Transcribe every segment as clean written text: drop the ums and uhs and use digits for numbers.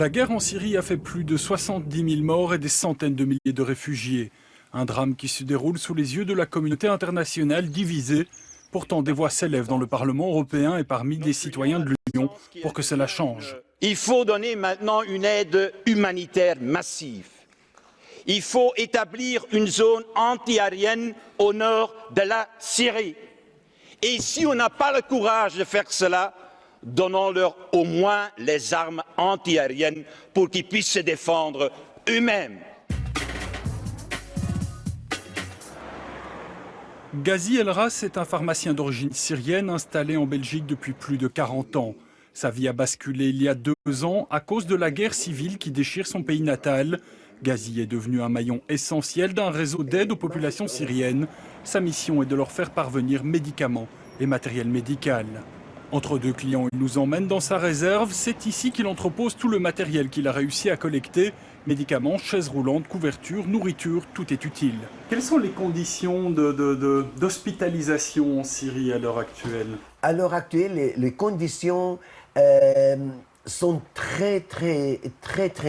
La guerre en Syrie a fait plus de 70 000 morts et des centaines de milliers de réfugiés. Un drame qui se déroule sous les yeux de la communauté internationale divisée. Pourtant, des voix s'élèvent dans le Parlement européen et parmi les citoyens de l'Union pour que cela change. Il faut donner maintenant une aide humanitaire massive. Il faut établir une zone antiaérienne au nord de la Syrie. Et si on n'a pas le courage de faire cela, donnons-leur au moins les armes antiaériennes pour qu'ils puissent se défendre eux-mêmes. Ghazi El Ras est un pharmacien d'origine syrienne installé en Belgique depuis plus de 40 ans. Sa vie a basculé il y a 2 ans à cause de la guerre civile qui déchire son pays natal. Ghazi est devenu un maillon essentiel d'un réseau d'aide aux populations syriennes. Sa mission est de leur faire parvenir médicaments et matériel médical. Entre 2 clients, il nous emmène dans sa réserve. C'est ici qu'il entrepose tout le matériel qu'il a réussi à collecter. Médicaments, chaises roulantes, couvertures, nourriture, tout est utile. Quelles sont les conditions d'hospitalisation en Syrie à l'heure actuelle? À l'heure actuelle, les conditions sont très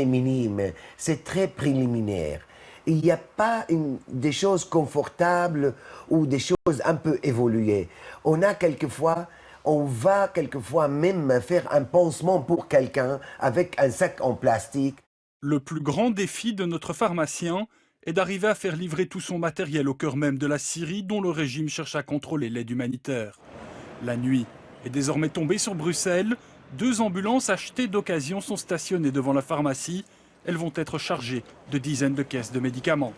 minimes. C'est très préliminaire. Il n'y a pas des choses confortables ou des choses un peu évoluées. On va quelquefois même faire un pansement pour quelqu'un avec un sac en plastique. Le plus grand défi de notre pharmacien est d'arriver à faire livrer tout son matériel au cœur même de la Syrie dont le régime cherche à contrôler l'aide humanitaire. La nuit est désormais tombée sur Bruxelles. 2 ambulances achetées d'occasion sont stationnées devant la pharmacie. Elles vont être chargées de dizaines de caisses de médicaments.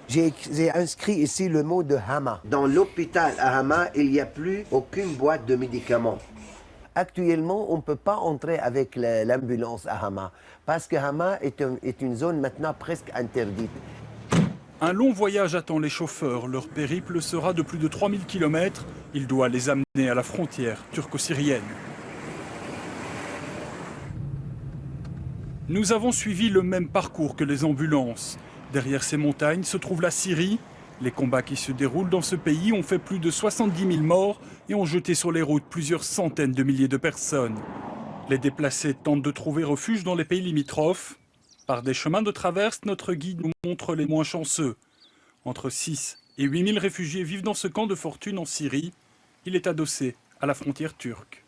J'ai inscrit ici le mot de Hama. Dans l'hôpital à Hama, il n'y a plus aucune boîte de médicaments. Actuellement, on ne peut pas entrer avec l'ambulance à Hama parce que Hama est une zone maintenant presque interdite. Un long voyage attend les chauffeurs. Leur périple sera de plus de 3000 km. Il doit les amener à la frontière turco-syrienne. Nous avons suivi le même parcours que les ambulances. Derrière ces montagnes se trouve la Syrie. Les combats qui se déroulent dans ce pays ont fait plus de 70 000 morts et ont jeté sur les routes plusieurs centaines de milliers de personnes. Les déplacés tentent de trouver refuge dans les pays limitrophes. Par des chemins de traverse, notre guide nous montre les moins chanceux. Entre 6 et 8 000 réfugiés vivent dans ce camp de fortune en Syrie. Il est adossé à la frontière turque.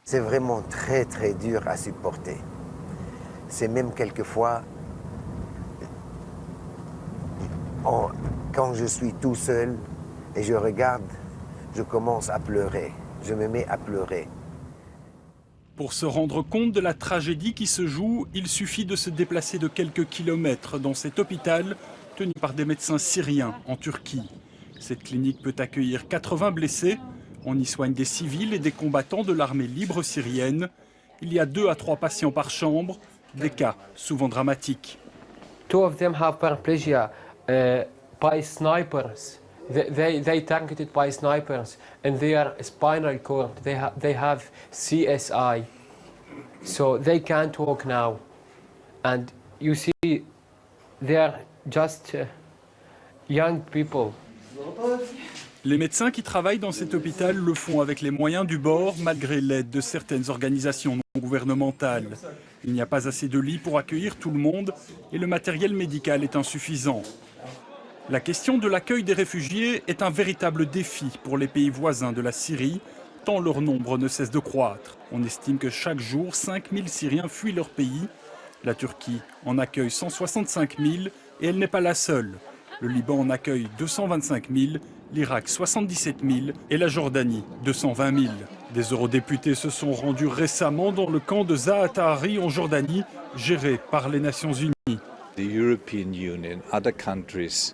C'est vraiment très dur à supporter. C'est même quelquefois, quand je suis tout seul et je regarde, je commence à pleurer. Je me mets à pleurer. Pour se rendre compte de la tragédie qui se joue, il suffit de se déplacer de quelques kilomètres dans cet hôpital tenu par des médecins syriens en Turquie. Cette clinique peut accueillir 80 blessés. On y soigne des civils et des combattants de l'armée libre syrienne. Il y a 2 à 3 patients par chambre, des cas souvent dramatiques. 2 of them have paraplegia by snipers. They targeted by snipers, and their spinal cord, they have CSI, so they can't walk now. And you see, they are just young people. Les médecins qui travaillent dans cet hôpital le font avec les moyens du bord, malgré l'aide de certaines organisations non gouvernementales. Il n'y a pas assez de lits pour accueillir tout le monde et le matériel médical est insuffisant. La question de l'accueil des réfugiés est un véritable défi pour les pays voisins de la Syrie, tant leur nombre ne cesse de croître. On estime que chaque jour, 5 000 Syriens fuient leur pays. La Turquie en accueille 165 000 et elle n'est pas la seule. Le Liban en accueille 225 000, l'Irak 77 000 et la Jordanie 220 000. Des eurodéputés se sont rendus récemment dans le camp de Zaatari en Jordanie, géré par les Nations Unies. The European Union, other countries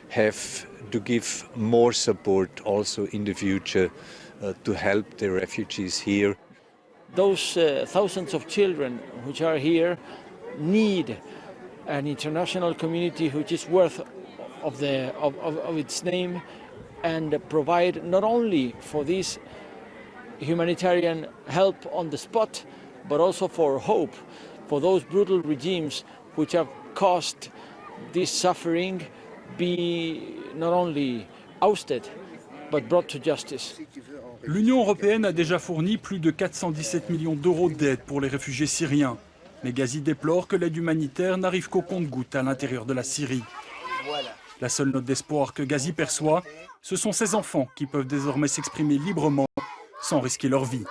have to give more support also in the future to help the refugees here. Those thousands of children which are here need an international community which is worth of its name and provide not only for this humanitarian help on the spot, but also for hope for those brutal regimes which have caused this suffering be not only ousted but brought to justice. L'Union européenne a déjà fourni plus de 417 millions d'euros d'aide pour les réfugiés syriens. Mais Ghazi déplore que l'aide humanitaire n'arrive qu'au compte-gouttes à l'intérieur de la Syrie. La seule note d'espoir que Ghazi perçoit, ce sont ses enfants qui peuvent désormais s'exprimer librement sans risquer leur vie.